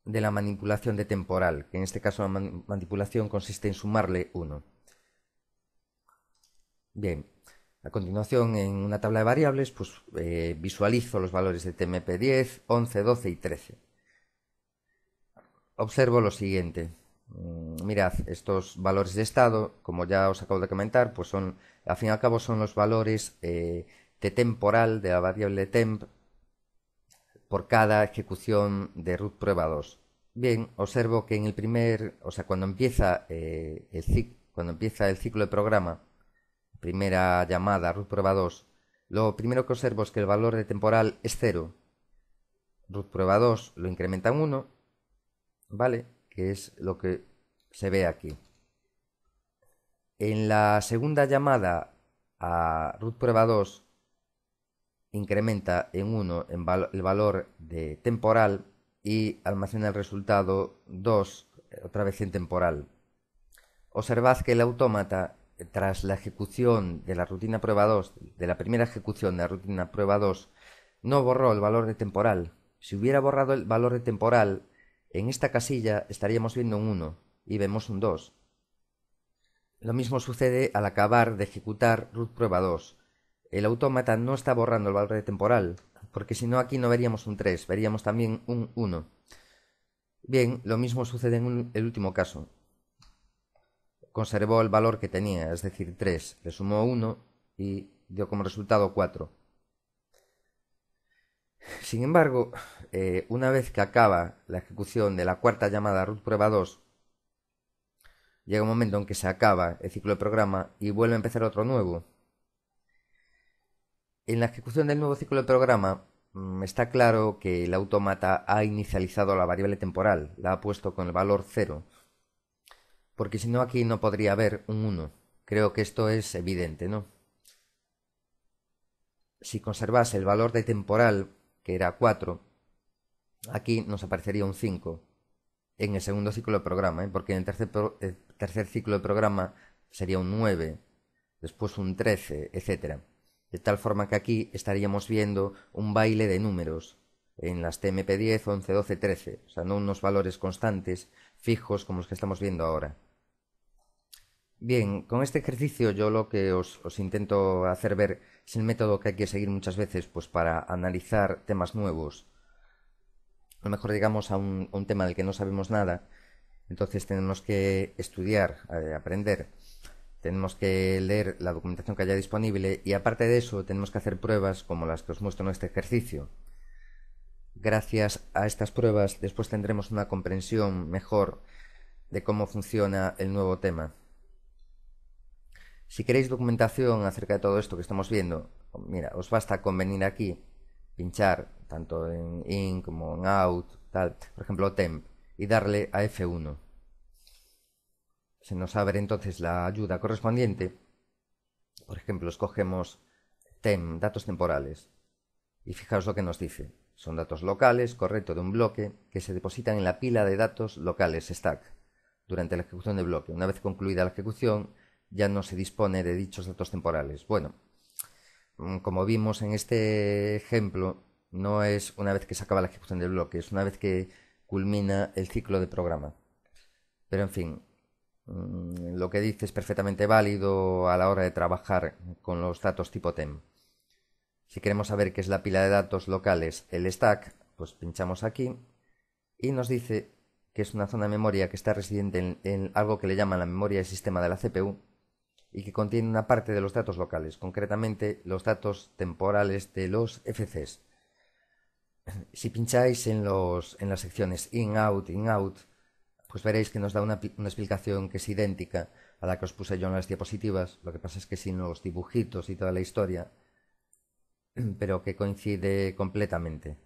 S2: de la manipulación de temporal, que en este caso la manipulación consiste en sumarle 1. Bien, a continuación en una tabla de variables pues visualizo los valores de TMP10, 11, 12 y 13. Observo lo siguiente. Mirad, estos valores de estado, como ya os acabo de comentar, pues son, al fin y al cabo, son los valores de temporal de la variable temp por cada ejecución de root prueba 2. Bien, observo que en el primer, o sea, cuando empieza el ciclo de programa, primera llamada, root prueba 2, lo primero que observo es que el valor de temporal es 0. Root prueba 2 lo incrementa en 1, ¿vale? Que es lo que se ve aquí. En la segunda llamada a root prueba 2 incrementa en 1 el valor de temporal y almacena el resultado 2 otra vez en temporal. Observad que el autómata, tras la ejecución de la rutina prueba 2, de la primera ejecución de la rutina prueba 2, no borró el valor de temporal. Si hubiera borrado el valor de temporal, en esta casilla estaríamos viendo un 1 y vemos un 2. Lo mismo sucede al acabar de ejecutar root prueba 2. El autómata no está borrando el valor de temporal, porque si no aquí no veríamos un 3, veríamos también un 1. Bien, lo mismo sucede en el último caso. Conservó el valor que tenía, es decir, 3, le sumó 1 y dio como resultado 4. Sin embargo, una vez que acaba la ejecución de la cuarta llamada root prueba 2, llega un momento en que se acaba el ciclo de programa y vuelve a empezar otro nuevo. En la ejecución del nuevo ciclo de programa está claro que el autómata ha inicializado la variable temporal, la ha puesto con el valor 0, porque si no aquí no podría haber un 1. Creo que esto es evidente, ¿no? Si conservase el valor de temporal, que era 4, aquí nos aparecería un 5 en el segundo ciclo de programa, porque en el tercer ciclo de programa sería un 9, después un 13, etc. De tal forma que aquí estaríamos viendo un baile de números en las TMP10, 11, 12, 13, o sea, no unos valores constantes, fijos como los que estamos viendo ahora. Bien, con este ejercicio yo lo que os intento hacer ver es el método que hay que seguir muchas veces pues para analizar temas nuevos. A lo mejor llegamos a un tema del que no sabemos nada, entonces tenemos que estudiar, aprender, tenemos que leer la documentación que haya disponible y aparte de eso tenemos que hacer pruebas como las que os muestro en este ejercicio. Gracias a estas pruebas después tendremos una comprensión mejor de cómo funciona el nuevo tema. Si queréis documentación acerca de todo esto que estamos viendo, mira, os basta con venir aquí, pinchar tanto en In como en Out, tal, por ejemplo temp, y darle a F1. Se nos abre entonces la ayuda correspondiente. Por ejemplo, escogemos temp, datos temporales, y fijaos lo que nos dice. Son datos locales, correcto, de un bloque, que se depositan en la pila de datos locales, stack, durante la ejecución del bloque. Una vez concluida la ejecución, ya no se dispone de dichos datos temporales. Bueno, como vimos en este ejemplo, no es una vez que se acaba la ejecución del bloque, es una vez que culmina el ciclo de programa. Pero en fin, lo que dice es perfectamente válido a la hora de trabajar con los datos tipo temp. Si queremos saber qué es la pila de datos locales, el stack, pues pinchamos aquí y nos dice que es una zona de memoria que está residente en algo que le llaman la memoria de sistema de la CPU y que contiene una parte de los datos locales, concretamente los datos temporales de los FCs. Si pincháis en las secciones in-out, pues veréis que nos da una explicación que es idéntica a la que os puse yo en las diapositivas. Lo que pasa es que sin los dibujitos y toda la historia, pero que coincide completamente.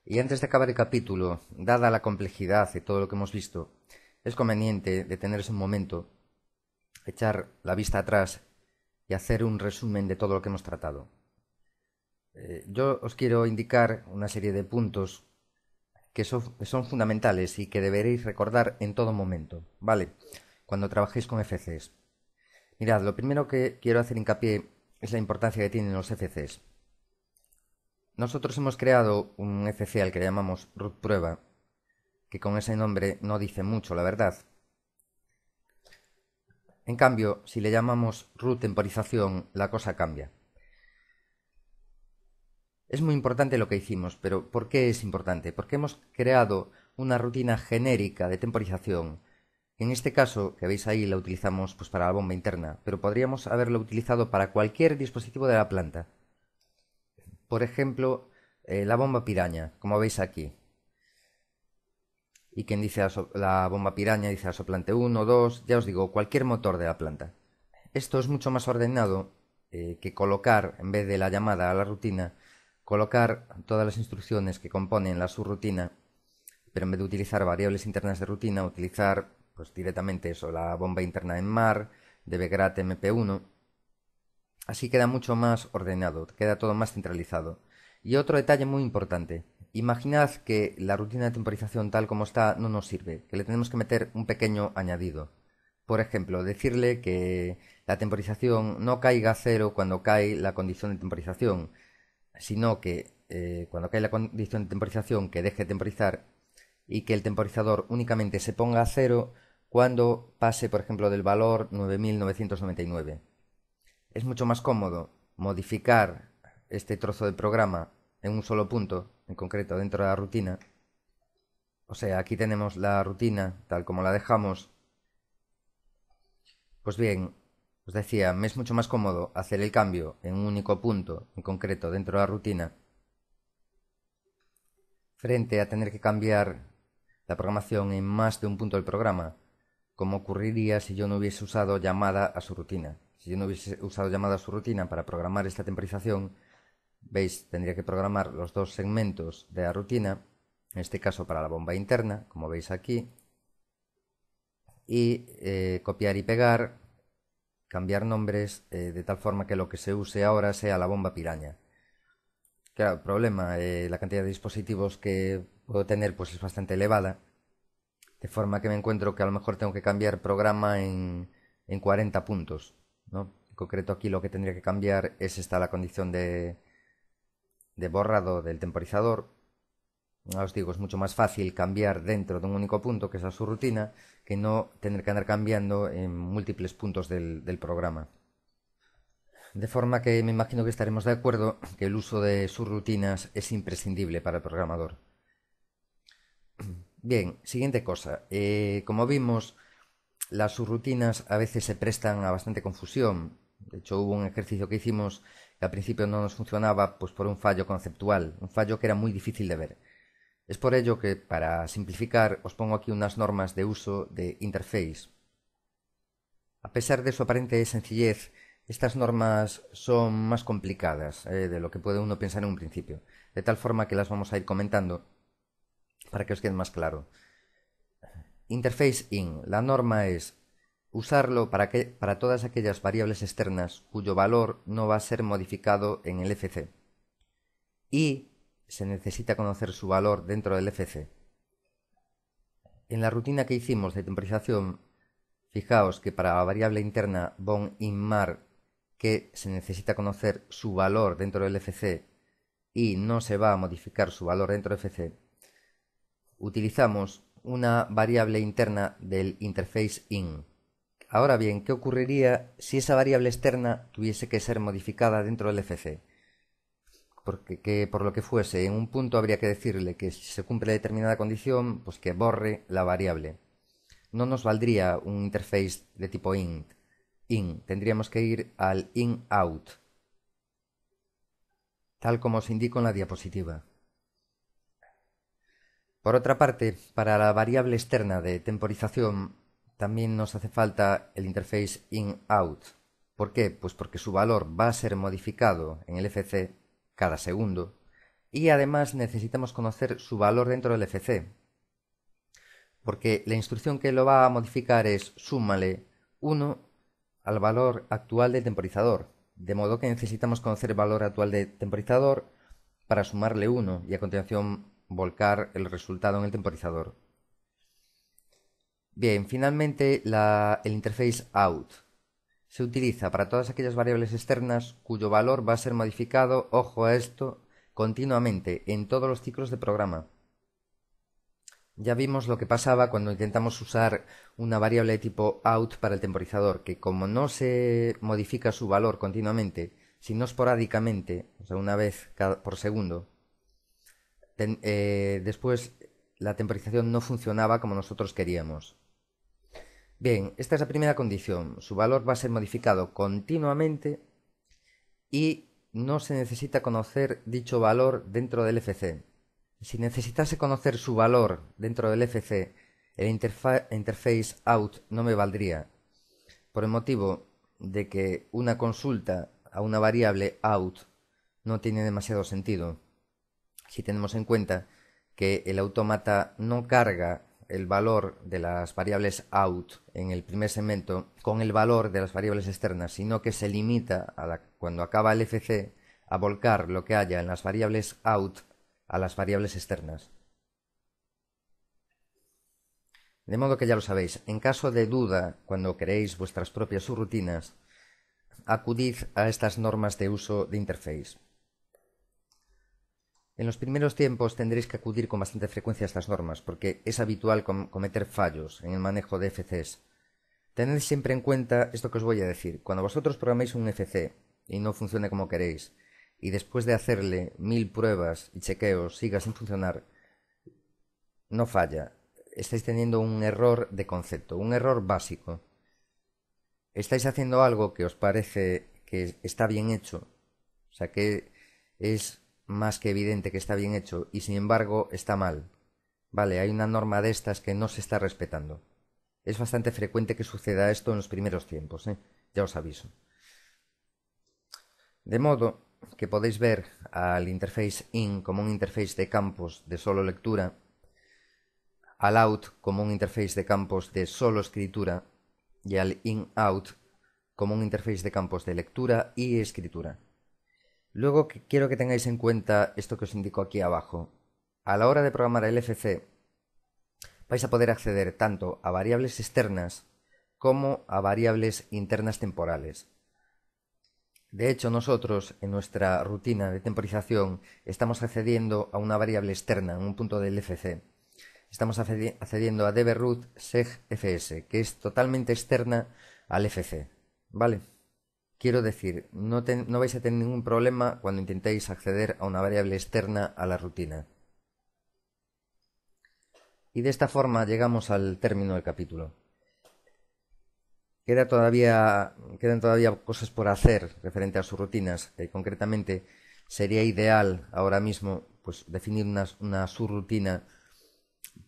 S2: Y antes de acabar el capítulo, dada la complejidad de todo lo que hemos visto, es conveniente detenerse un momento, echar la vista atrás y hacer un resumen de todo lo que hemos tratado. Yo os quiero indicar una serie de puntos que son fundamentales y que deberéis recordar en todo momento, ¿vale? Cuando trabajéis con FCs. Mirad, lo primero que quiero hacer hincapié es la importancia que tienen los FCs. Nosotros hemos creado un FC al que le llamamos root prueba, que con ese nombre no dice mucho, la verdad. En cambio, si le llamamos root temporización, la cosa cambia. Es muy importante lo que hicimos, pero ¿por qué es importante? Porque hemos creado una rutina genérica de temporización. En este caso, que veis ahí, la utilizamos pues, para la bomba interna, pero podríamos haberlo utilizado para cualquier dispositivo de la planta. Por ejemplo, la bomba piraña, como veis aquí. Y quien dice la bomba piraña dice a soplante 1, 2, ya os digo, cualquier motor de la planta. Esto es mucho más ordenado que colocar, en vez de la llamada a la rutina, colocar todas las instrucciones que componen la subrutina, pero en vez de utilizar variables internas de rutina, utilizar pues directamente eso, la bomba interna en mar, dbgrat mp1. Así queda mucho más ordenado, queda todo más centralizado. Y otro detalle muy importante. Imaginad que la rutina de temporización tal como está no nos sirve, que le tenemos que meter un pequeño añadido. Por ejemplo, decirle que la temporización no caiga a cero cuando cae la condición de temporización, sino que cuando cae la condición de temporización que deje de temporizar y que el temporizador únicamente se ponga a cero cuando pase, por ejemplo, del valor 9999. Es mucho más cómodo modificar este trozo de programa en un solo punto, en concreto dentro de la rutina. O sea, aquí tenemos la rutina tal como la dejamos. Pues bien, os decía, me es mucho más cómodo hacer el cambio en un único punto, en concreto dentro de la rutina, frente a tener que cambiar la programación en más de un punto del programa, como ocurriría si yo no hubiese usado llamada a su rutina. Si yo no hubiese usado llamada a su rutina para programar esta temporización, veis, tendría que programar los dos segmentos de la rutina, en este caso para la bomba interna, como veis aquí, y copiar y pegar, cambiar nombres de tal forma que lo que se use ahora sea la bomba piraña. Claro, el problema, la cantidad de dispositivos que puedo tener pues es bastante elevada, de forma que me encuentro que a lo mejor tengo que cambiar programa en 40 puntos, ¿no? En concreto aquí lo que tendría que cambiar es la condición de borrado del temporizador. Os digo, es mucho más fácil cambiar dentro de un único punto, que es la subrutina, que no tener que andar cambiando en múltiples puntos del programa. De forma que me imagino que estaremos de acuerdo que el uso de subrutinas es imprescindible para el programador. Bien, siguiente cosa. Como vimos, las subrutinas a veces se prestan a bastante confusión. De hecho, hubo un ejercicio que hicimos que al principio no nos funcionaba pues por un fallo conceptual, un fallo que era muy difícil de ver. Es por ello que, para simplificar, os pongo aquí unas normas de uso de interface. A pesar de su aparente sencillez, Estas normas son más complicadas de lo que puede uno pensar en un principio, de tal forma que las vamos a ir comentando para que os quede más claro. Interface in. La norma es usarlo para todas aquellas variables externas cuyo valor no va a ser modificado en el FC. Y se necesita conocer su valor dentro del FC. En la rutina que hicimos de temporización, fijaos que para la variable interna von inmar, que se necesita conocer su valor dentro del FC y no se va a modificar su valor dentro del FC, utilizamos una variable interna del interface in. Ahora bien, ¿qué ocurriría si esa variable externa tuviese que ser modificada dentro del FC? Porque por lo que fuese, en un punto habría que decirle que si se cumple determinada condición, pues que borre la variable. No nos valdría un interface de tipo in. Tendríamos que ir al in-out, tal como os indico en la diapositiva. Por otra parte, para la variable externa de temporización también nos hace falta el interface in-out. ¿Por qué? Pues porque su valor va a ser modificado en el FC cada segundo y además necesitamos conocer su valor dentro del FC. Porque la instrucción que lo va a modificar es súmale 1 al valor actual del temporizador. De modo que necesitamos conocer el valor actual del temporizador para sumarle 1 y a continuación volcar el resultado en el temporizador. Bien, finalmente el interface out se utiliza para todas aquellas variables externas cuyo valor va a ser modificado, ojo a esto, continuamente en todos los ciclos de programa. Ya vimos lo que pasaba cuando intentamos usar una variable de tipo out para el temporizador, que como no se modifica su valor continuamente, sino esporádicamente, o sea, una vez por segundo, después la temporización no funcionaba como nosotros queríamos. Bien, esta es la primera condición. Su valor va a ser modificado continuamente y no se necesita conocer dicho valor dentro del FC. Si necesitase conocer su valor dentro del FC, el interface out no me valdría, por el motivo de que una consulta a una variable out no tiene demasiado sentido. Si tenemos en cuenta que el autómata no carga el valor de las variables out en el primer segmento con el valor de las variables externas, sino que se limita cuando acaba el FC a volcar lo que haya en las variables out a las variables externas. De modo que ya lo sabéis, en caso de duda, cuando creéis vuestras propias subrutinas, acudid a estas normas de uso de interface. En los primeros tiempos tendréis que acudir con bastante frecuencia a estas normas, porque es habitual cometer fallos en el manejo de FCs. Tened siempre en cuenta esto que os voy a decir. Cuando vosotros programéis un FC y no funcione como queréis, y después de hacerle 1000 pruebas y chequeos siga sin funcionar, no falla. Estáis teniendo un error de concepto, un error básico. Estáis haciendo algo que os parece que está bien hecho, o sea que es más que evidente que está bien hecho y sin embargo está mal. Vale, hay una norma de estas que no se está respetando. Es bastante frecuente que suceda esto en los primeros tiempos, ya os aviso. De modo que podéis ver al interface in como un interface de campos de solo lectura, al out como un interface de campos de solo escritura y al in-out como un interface de campos de lectura y escritura. Luego quiero que tengáis en cuenta esto que os indico aquí abajo. A la hora de programar el FC vais a poder acceder tanto a variables externas como a variables internas temporales. De hecho, nosotros en nuestra rutina de temporización estamos accediendo a una variable externa en un punto del FC. Estamos accediendo a dbroot segfs, que es totalmente externa al FC. ¿Vale? Quiero decir, no vais a tener ningún problema cuando intentéis acceder a una variable externa a la rutina. Y de esta forma llegamos al término del capítulo. Quedan todavía cosas por hacer referente a sus rutinas. Concretamente, sería ideal ahora mismo pues, definir una subrutina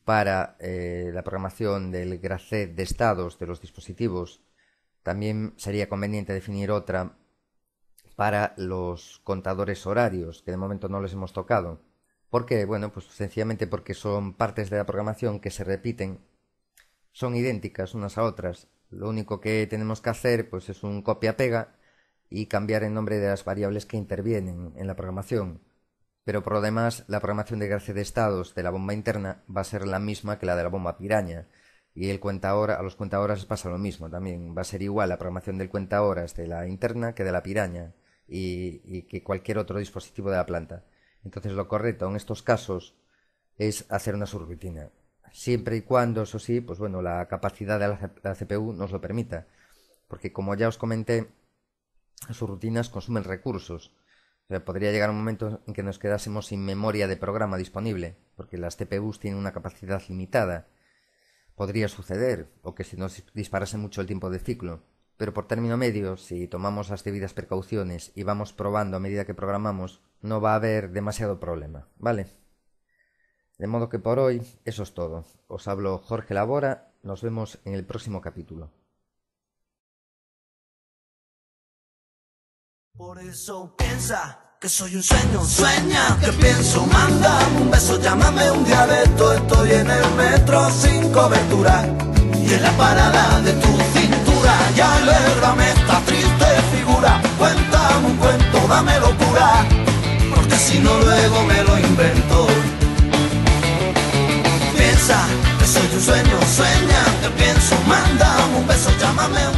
S2: para la programación del graph de estados de los dispositivos, También sería conveniente definir otra para los contadores horarios, que de momento no les hemos tocado. ¿Por qué? Bueno, pues sencillamente porque son partes de la programación que se repiten, son idénticas unas a otras. Lo único que tenemos que hacer pues es un copia-pega y cambiar el nombre de las variables que intervienen en la programación. Pero por lo demás, la programación de gracia de estados de la bomba interna va a ser la misma que la de la bomba piraña. Y a los cuentahoras pasa lo mismo también. Va a ser igual la programación del cuentahoras de la interna que de la piraña y que cualquier otro dispositivo de la planta. Entonces lo correcto en estos casos es hacer una subrutina. Siempre y cuando, eso sí, pues bueno, la capacidad de la CPU nos lo permita. Porque como ya os comenté, las subrutinas consumen recursos. O sea, podría llegar un momento en que nos quedásemos sin memoria de programa disponible, porque las CPUs tienen una capacidad limitada. Podría suceder, o que se nos disparase mucho el tiempo de ciclo, pero por término medio, si tomamos las debidas precauciones y vamos probando a medida que programamos, no va a haber demasiado problema, ¿vale? De modo que por hoy eso es todo. Os hablo Jorge Labora, nos vemos en el próximo capítulo.
S1: Por eso piensa que soy un sueño, sueña que pienso, mándame un beso, llámame un dialecto, estoy en el metro sin cobertura y en la parada de tu cintura, y alégrame esta triste figura, cuéntame un cuento, dame locura, porque si no luego me lo invento. Piensa que soy un sueño, sueña que pienso, mándame un beso, llámame un